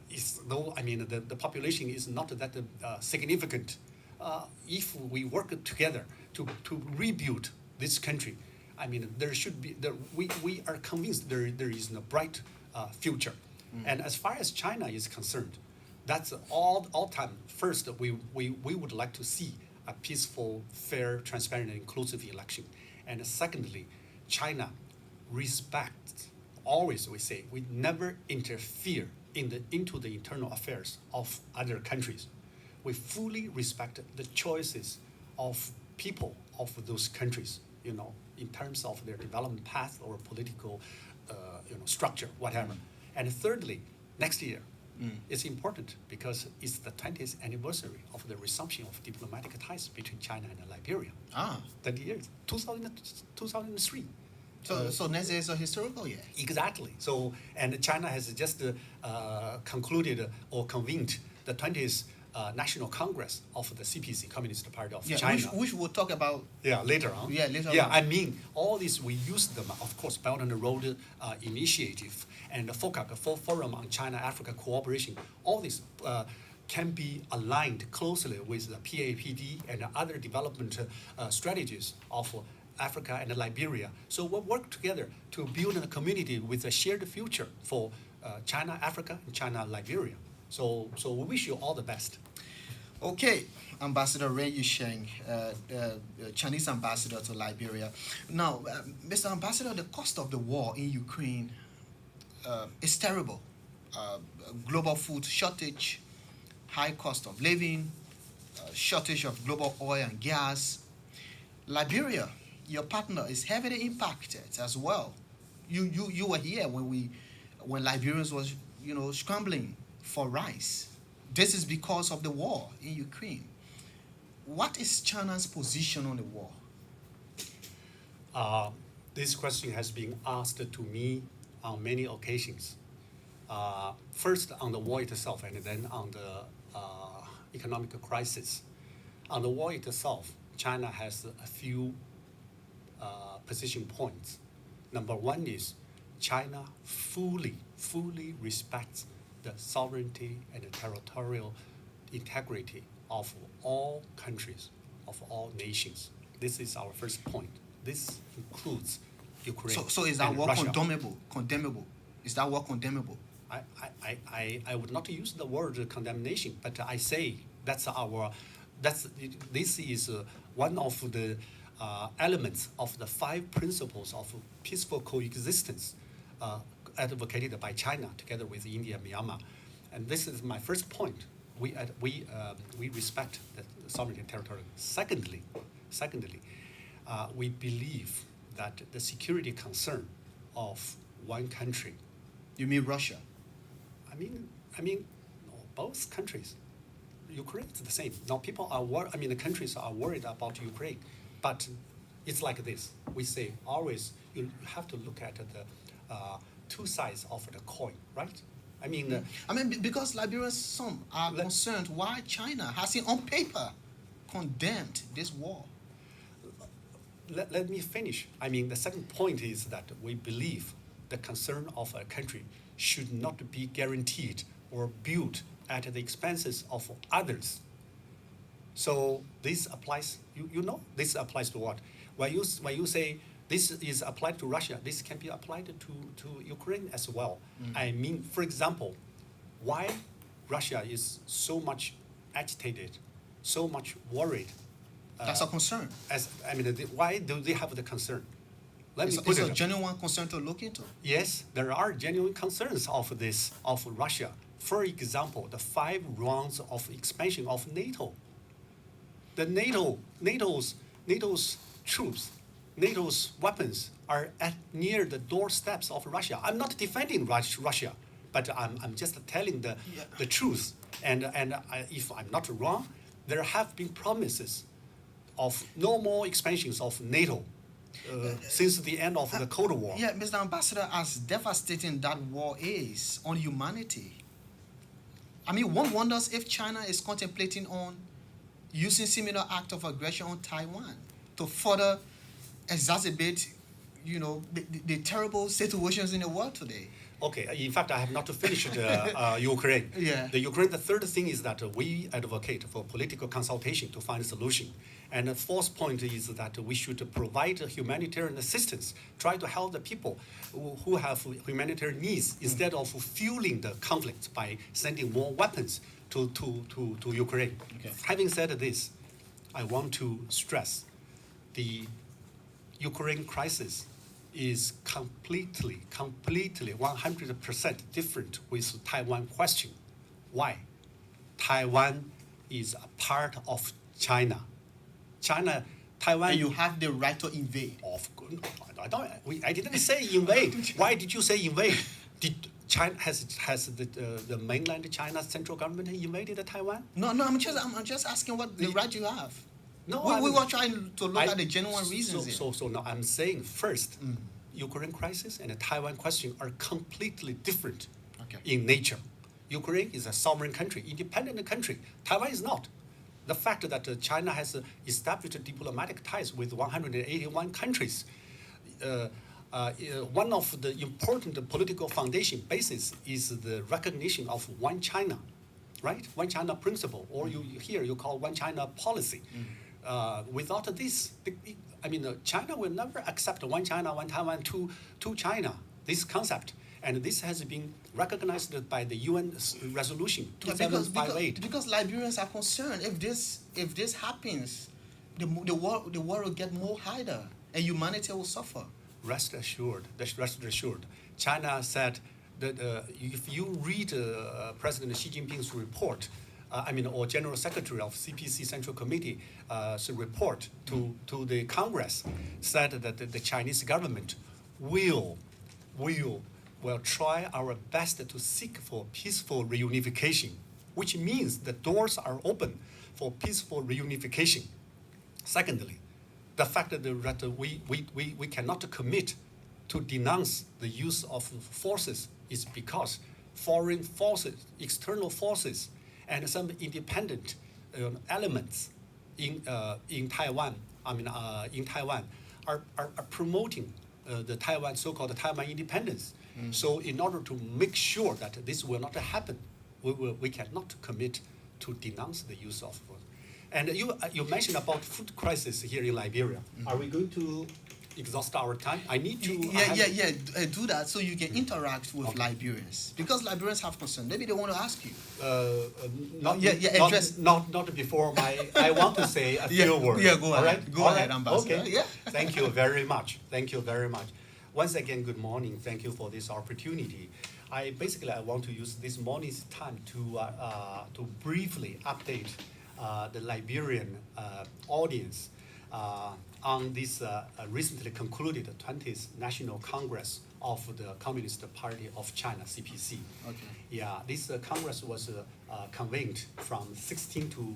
the population is not that significant. If we work together to rebuild this country, there should be we are convinced there is a bright future. And as far as China is concerned, that's all time. First, we would like to see a peaceful, fair, transparent, and inclusive election. And secondly, China respects. Always we say we never interfere into the internal affairs of other countries. We fully respect the choices of people of those countries, in terms of their development path or political, structure, whatever. And thirdly, next year, it's important because it's the 20th anniversary of the resumption of diplomatic ties between China and Liberia. 30 years, 2003. So next year is a historical year. Exactly. So, and China has just concluded or convened the 20th National Congress of the CPC, Communist Party of China. Which we'll talk about. Later on. Later on. All this, we use them, of course, Belt and Road Initiative and the FOCAC, Forum on China-Africa Cooperation. All this can be aligned closely with the PAPD and other development strategies of Africa and Liberia. So we'll work together to build a community with a shared future for China, Africa, and China, Liberia. So we wish you all the best. Okay, Ambassador Ray Yusheng, Chinese ambassador to Liberia. Now, Mr. Ambassador, the cost of the war in Ukraine is terrible. Global food shortage, high cost of living, shortage of global oil and gas. Liberia, your partner, is heavily impacted as well. You were here when Liberians was scrambling for rice. This is because of the war in Ukraine. What is China's position on the war? This question has been asked to me on many occasions. First on the war itself, and then on the economic crisis. On the war itself, China has a few position points. Number one is China fully respects the sovereignty and the territorial integrity of all countries, of all nations. This is our first point. This includes Ukraine. So is that war Russia. condemnable? Is that war condemnable? I would not use the word condemnation, but I say this is one of the elements of the 5 principles of peaceful coexistence advocated by China together with India and Myanmar. And this is my first point. We respect the sovereignty and territory. Secondly, we believe that the security concern of one country. You mean Russia? I mean, both countries. Ukraine is the same. Now people are the countries are worried about Ukraine, but it's like this. We say always you have to look at the 2 sides of the coin, right? Because Liberians, some are concerned why China has on paper condemned this war. Let me finish. The second point is that we believe the concern of a country should not be guaranteed or built at the expenses of others. So this applies, this applies to what? When you say this is applied to Russia, this can be applied to Ukraine as well. For example, why Russia is so much agitated, so much worried. That's a concern. Why do they have the concern? It's a genuine concern to look into. Yes, there are genuine concerns of Russia For example, the 5 rounds of expansion of NATO. The NATO's troops, NATO's weapons are near the doorsteps of Russia. I'm not defending Russia, but I'm just telling the truth. And if I'm not wrong, there have been promises of no more expansions of NATO since the end of the Cold War. Yeah, Mr. Ambassador, as devastating that war is on humanity, I mean, one wonders if China is contemplating on using similar act of aggression on Taiwan to further exacerbate, the terrible situations in the world today. Okay, in fact, I have not finished Ukraine. Yeah. The third thing is that we advocate for political consultation to find a solution. And the fourth point is that we should provide humanitarian assistance, try to help the people who have humanitarian needs instead of fueling the conflict by sending more weapons to Ukraine. Okay. Having said this, I want to stress the Ukraine crisis is completely 100% different with Taiwan question. Why? Taiwan is a part of China. Taiwan. And you have the right to invade. Of course, I didn't say invade. Why did you say invade? Did China has the mainland China central government invaded Taiwan? No, I'm just asking what the right you have. No, we were trying to look at the genuine reasons here. So now I'm saying first, Ukraine crisis and the Taiwan question are completely different in nature. Ukraine is a sovereign country, independent country. Taiwan is not. The fact that China has established diplomatic ties with 181 countries, one of the important political foundation basis is the recognition of one China, right? One China principle, or you call one China policy. Without this, China will never accept one China, one Taiwan, two China, this concept. And this has been recognized by the UN resolution 2758. Because Liberians are concerned. If this happens, the war will get more harder and humanity will suffer. Rest assured. China said that if you read President Xi Jinping's report, or General Secretary of CPC Central Committee's report to the Congress, said that the Chinese government will try our best to seek for peaceful reunification, which means the doors are open for peaceful reunification. Secondly, the fact that we cannot commit to denounce the use of forces is because foreign forces, external forces, and some independent elements in Taiwan, are promoting the so-called Taiwan independence. So in order to make sure that this will not happen, we cannot commit to denounce the use of force. And you mentioned about food crisis here in Liberia. Are we going to exhaust our time? I need to. Do that so you can interact with Liberians, because Liberians have concern. Maybe they want to ask you. Not before my. I want to say a few words. Yeah, go ahead. Go ahead, Ambassador. Okay. Yeah. Thank you very much. Once again, good morning. Thank you for this opportunity. I want to use this morning's time to briefly update the Liberian audience on this recently concluded 20th National Congress of the Communist Party of China, CPC. Okay. Yeah, this Congress was convened from 16 to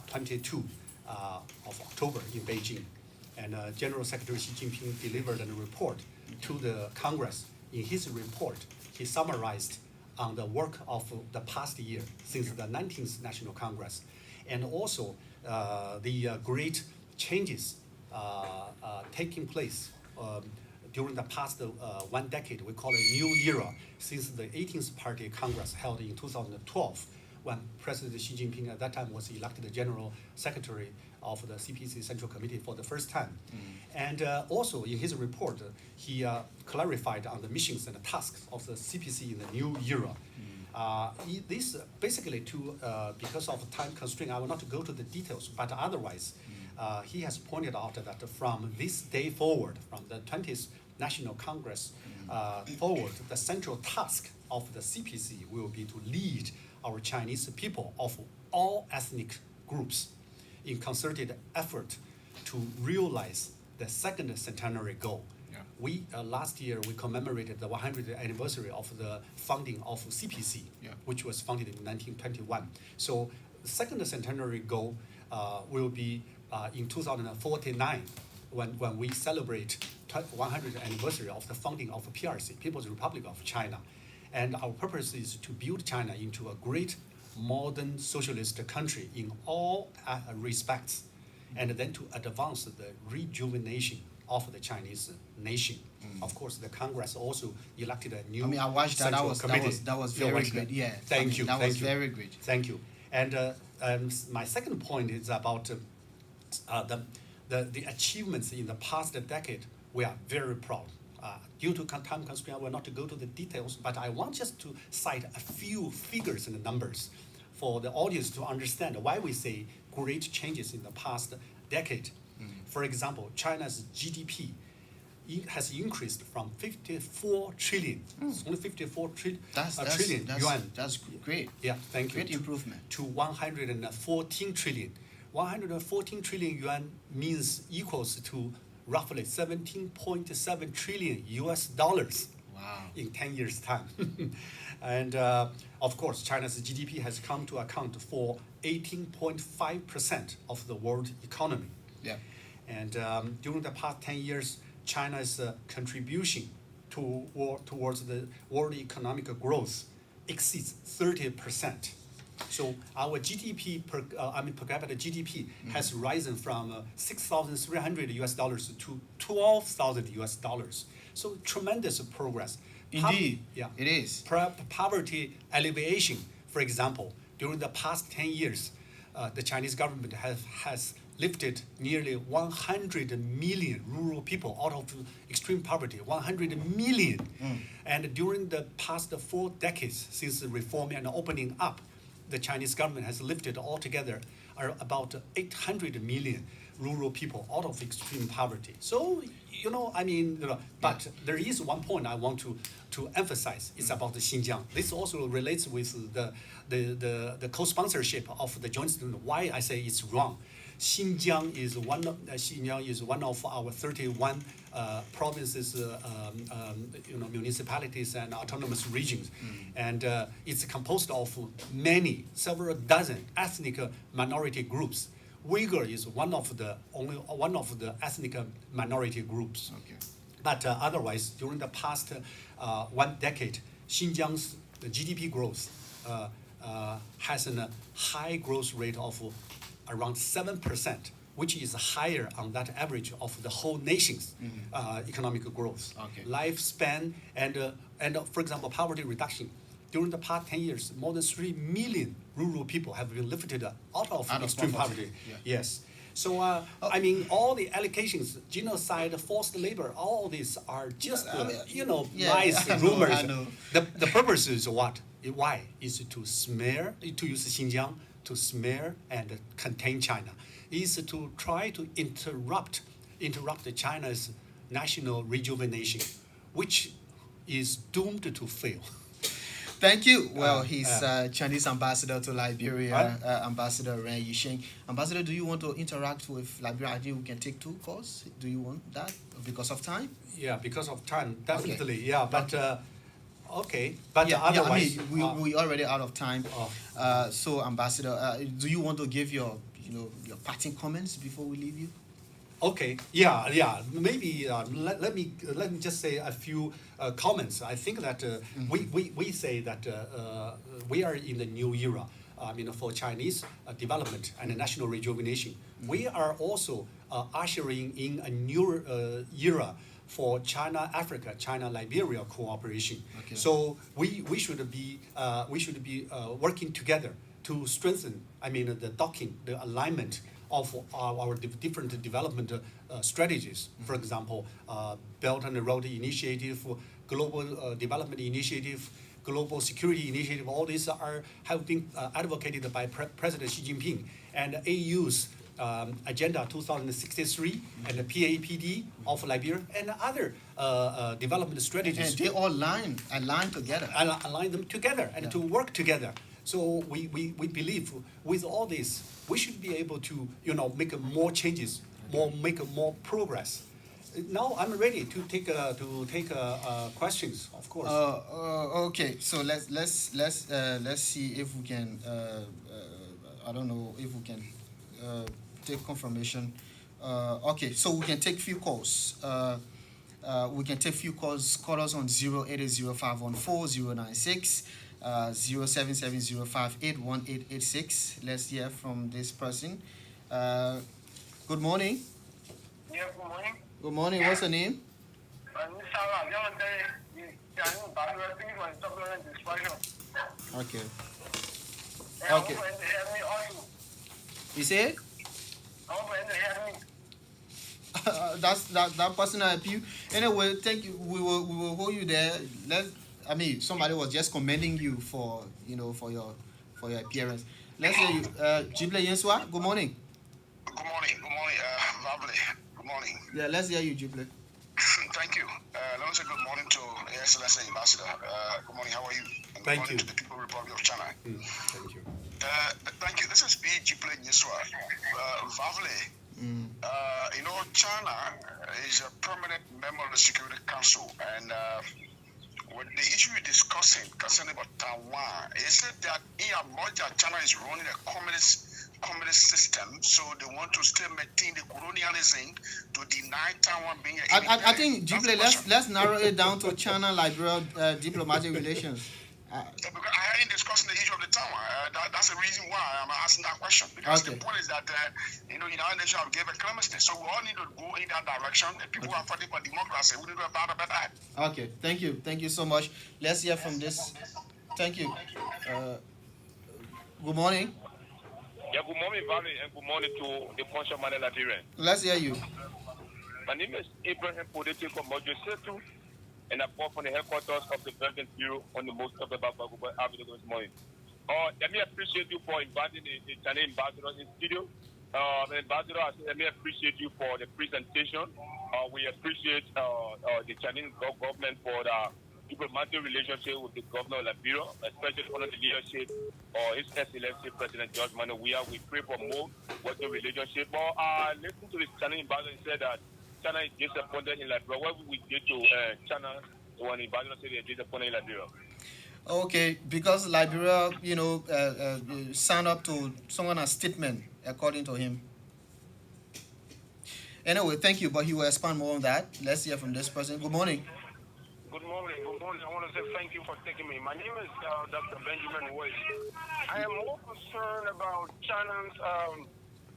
22 of October in Beijing. And General Secretary Xi Jinping delivered a report to the Congress. In his report, he summarized on the work of the past year since the 19th National Congress, and also the great changes taking place during the past 1 decade. We call it a new era since the 18th Party Congress held in 2012, when President Xi Jinping at that time was elected the General Secretary of the CPC Central Committee for the first time. And also in his report, he clarified on the missions and the tasks of the CPC in the new era. This basically because of time constraint, I will not go to the details, but otherwise, he has pointed out that from this day forward, from the 20th National Congress forward, the central task of the CPC will be to lead our Chinese people of all ethnic groups in concerted effort to realize the second centenary goal. Yeah. We last year we commemorated the 100th anniversary of the founding of CPC, Yeah. which was founded in 1921. So the second centenary goal will be in 2049 when we celebrate 100th anniversary of the founding of PRC, People's Republic of China. And our purpose is to build China into a great modern socialist country in all respects, and then to advance the rejuvenation of the Chinese nation. Of course, the Congress also elected a new I mean, I watched that. central committee. That was You very watched good. that? Yeah. Thank you. That thank was you. very good. Thank you. And my second point is about the achievements in the past decade. We are very proud. Due to time constraint, I will not go to the details, but I want just to cite a few figures and numbers for the audience to understand why we say great changes in the past decade. For example, China's GDP has increased from 54 trillion, it's only 54 trillion yuan. That's great. Yeah, thank you. Great improvement. To 114 trillion. 114 trillion yuan means equals to roughly 17.7 trillion US dollars. Wow. In 10 years' time. And of course, China's GDP has come to account for 18.5% of the world economy. Yeah. And during the past 10 years, China's contribution towards the world economic growth exceeds 30%. So our GDP per capita GDP has risen from 6,300 US dollars to 12,000 US dollars. So tremendous progress. Indeed, Yeah. it is. Poverty alleviation, for example, during the past 10 years, the Chinese government has lifted nearly 100 million rural people out of extreme poverty, 100 million. And during the past 4 decades since the reform and opening up, the Chinese government has lifted altogether about 800 million rural people out of extreme poverty. So, but there is one point I want to emphasize. It's about the Xinjiang. This also relates with the co-sponsorship of the joint student. Why I say it's wrong. Xinjiang is one of our 31 provinces, municipalities and autonomous regions, and it's composed of several dozen ethnic minority groups. Uyghur is one of the ethnic minority groups. Okay. But otherwise, during the past 1 decade, Xinjiang's GDP growth has a high growth rate of around 7%, which is higher on that average of the whole nation's economic growth. Okay. Lifespan and for example, poverty reduction. During the past 10 years, more than 3 million rural people have been lifted out of extreme poverty. Yeah. Yes. So, all the allegations, genocide, forced labor, all these are just, nice rumors. I know. The purpose is what? Why? Is to use Xinjiang to smear and contain China. Is to try to interrupt China's national rejuvenation, which is doomed to fail. Thank you. Well, he's Chinese ambassador to Liberia, Ambassador Ren Yisheng. Ambassador, do you want to interact with Liberia? I think we can take 2 calls. Do you want that because of time? Yeah, because of time, definitely. Okay. Yeah, but okay. But I otherwise, mean, we already out of time. So, Ambassador, do you want to give your parting comments before we leave you? Okay. Yeah. Maybe let me just say a few comments. I think that we say that we are in the new era. For Chinese development and national rejuvenation. We are also ushering in a new era for China-Africa, China-Liberia cooperation. Okay. So we should be working together to strengthen. The alignment of our different development strategies. For example, Belt and Road Initiative, Global Development Initiative, Global Security Initiative. All these have been advocated by President Xi Jinping, and AU's Agenda 2063 and the PAPD of Liberia and other development strategies. And they all align together. Align them together and to work together. So we believe with all this, we should be able to make more changes, make more progress. Now I'm ready to take questions, of course. Okay, so let's see if we can. I don't know if we can take confirmation. Okay, so we can take few calls. We can take few calls. Call us on 080514096, 07705818886. Let's hear from this person. Good morning. Yeah, good morning. Good morning. What's your name? Okay. Okay. You say? That person help you. Anyway, thank you. We will hold you there. Somebody was just commending you for for your appearance. Let's say you Jible Yenswa, good morning. Good morning, Varflay. Good morning. Yeah, let's hear you, Jible. Thank you. Let me say good morning to His Excellency Ambassador. Good morning, how are you? And good morning to the People Republic of China. Thank you. Thank you. This is B. Jible Yenswa. Varflay. China is a permanent member of the Security Council, and with the issue you're discussing concerning about Taiwan, is it that China is running a communist system, so they want to still maintain the colonialism to deny Taiwan being an I think, Jible, let's narrow it down to China-Liberia diplomatic relations. Because I ain't discussing the issue of the Taiwan. That's the reason why I'm asking that question. Because the point is that, United Nations have given clemency. So we all need to go in that direction. And people who are fighting for democracy, we need to have a better. Okay, thank you. Thank you so much. Let's hear from this. Thank you. Good morning. Yeah, good morning, Valley, and good morning to the Function Man Nigerian. Let's hear you. My name is Abraham Podete from Mojosetu, and I come from the headquarters of the President Bureau on the most of the Avenue this morning. Let me appreciate you for inviting the Chinese ambassador in the studio. Ambassador, let me appreciate you for the presentation. We appreciate the Chinese government for the diplomatic relationship with the governor of Liberia, especially under the leadership of His Excellency President George Mano. We pray for more working relationship. But listen to the Chinese ambassador said that China is disappointed in Liberia. What we did to China when the ambassador said they are disappointed in Liberia? Okay, because Liberia, signed up to someone's statement, according to him. Anyway, thank you, but he will expand more on that. Let's hear from this person. Good morning. Good morning. I want to say thank you for taking me. My name is Dr. Benjamin Wade. I am more concerned about China's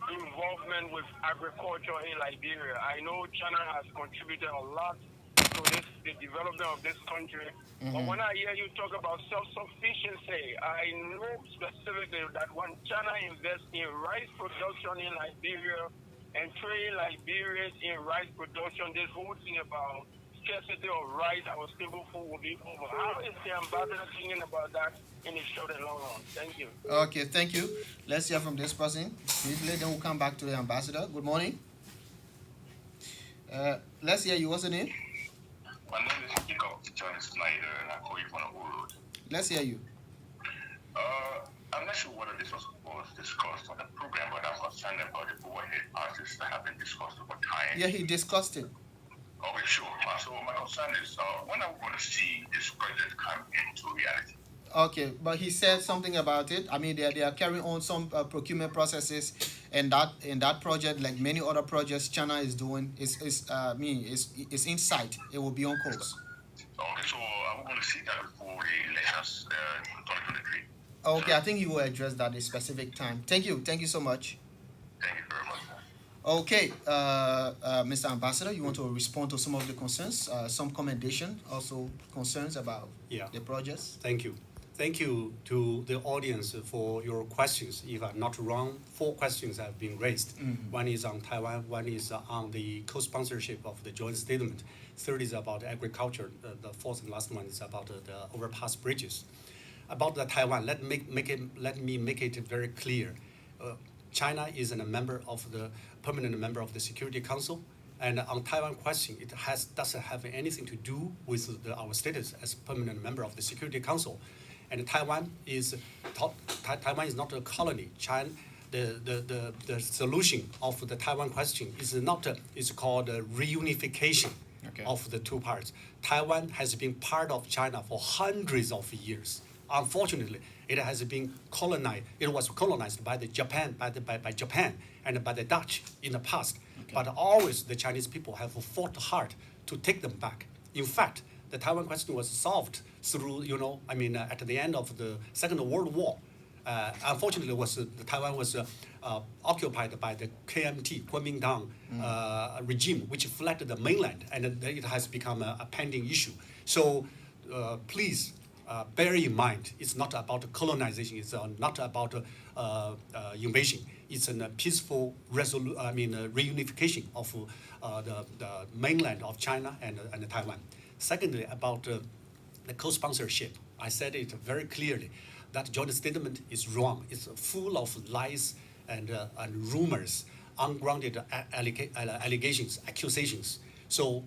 involvement with agriculture in Liberia. I know China has contributed a lot to the development of this country. Mm-hmm. But when I hear you talk about self-sufficiency, I know specifically that when China invests in rice production in Liberia and train Liberians in rice production, this whole thing about scarcity of rice, our stable food will be over. How is the ambassador thinking about that in the short and long run? Thank you. Okay, thank you. Let's hear from this person. Then we'll come back to the ambassador. Good morning. Let's hear you. What's the name? My name is John Snyder, and I call you from the world. Let's hear you. I'm not sure whether this was discussed on the program, but I'm concerned about the overhead artists that have been discussed over time. Yeah, he discussed it. Okay, sure. So my concern is when are we going to see this project come into reality? Okay, but he said something about it. I mean, they are carrying on some procurement processes, and that project, like many other projects China is doing, is in sight. It will be on course. Okay, so are we going to see that before the elections 2023? Okay, I think you will address that at a specific time. Thank you so much. Thank you very much. Okay, Mr. Ambassador, you want to respond to some of the concerns, some commendation, also concerns about the projects? Thank you. Thank you to the audience for your questions. If I'm not wrong, 4 questions have been raised. Mm-hmm. One is on Taiwan, one is on the co-sponsorship of the joint statement. Third is about agriculture. The fourth and last one is about the overpass bridges. About the Taiwan, let me make it very clear. China is a permanent member of the Security Council. And on Taiwan question, it doesn't have anything to do with our status as permanent member of the Security Council. And Taiwan is not a colony. China, the solution of the Taiwan question is called reunification of the two parts. Taiwan has been part of China for hundreds of years. Unfortunately, it has been colonized. It was colonized by Japan and by the Dutch in the past. But always the Chinese people have fought hard to take them back. In fact, the Taiwan question was solved through, at the end of the Second World War. Unfortunately, Taiwan was occupied by the KMT, Kuomintang regime, which flooded the mainland, and it has become a pending issue. So please bear in mind, it's not about colonization, it's not about invasion. It's a peaceful reunification of the mainland of China and Taiwan. Secondly, about the co-sponsorship, I said it very clearly. That joint statement is wrong. It's full of lies and rumors, ungrounded allegations, accusations. So,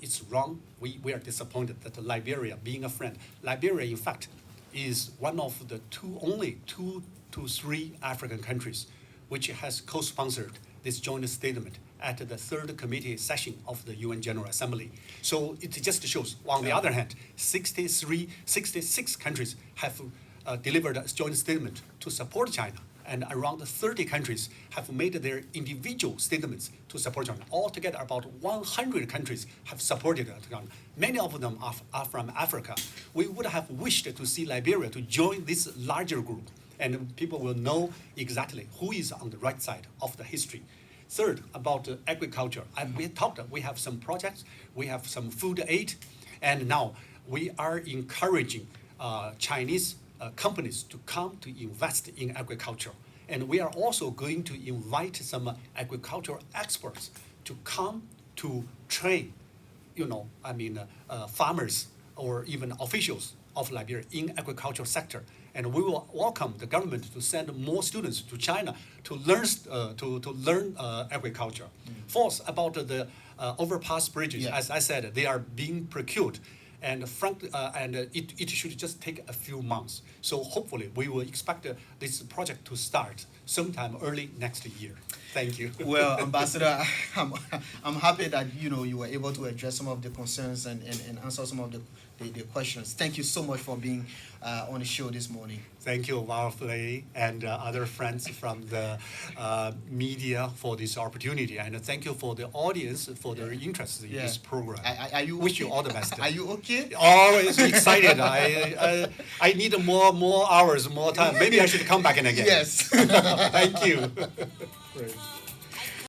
it's wrong. We are disappointed that Liberia, being a friend, Liberia, in fact, is one of the only two to three African countries which has co-sponsored this joint statement at the third committee session of the UN General Assembly. So it just shows, on the other hand, 66 countries have delivered a joint statement to support China, and around 30 countries have made their individual statements to support China. Altogether, about 100 countries have supported China. Many of them are from Africa. We would have wished to see Liberia to join this larger group, and people will know exactly who is on the right side of the history. Third, about agriculture. We have some projects, we have some food aid, and now we are encouraging Chinese companies to come to invest in agriculture. And we are also going to invite some agricultural experts to come to train, farmers or even officials of Liberia in agricultural sector. And we will welcome the government to send more students to China to learn agriculture. Fourth, about the overpass bridges, Yeah. as I said, they are being procured. And it should just take a few months. So hopefully we will expect this project to start sometime early next year. Thank you. Well, Ambassador, I'm happy that you were able to address some of the concerns and answer some of the questions. Thank you so much for being on the show this morning. Thank you, Varflay, and other friends from the media for this opportunity. And thank you for the audience for their interest in this program. Are you Wish okay? you all the best. Are you okay? Always excited. I need more hours, more time. Maybe I should come back in again. Yes. Thank you. Great.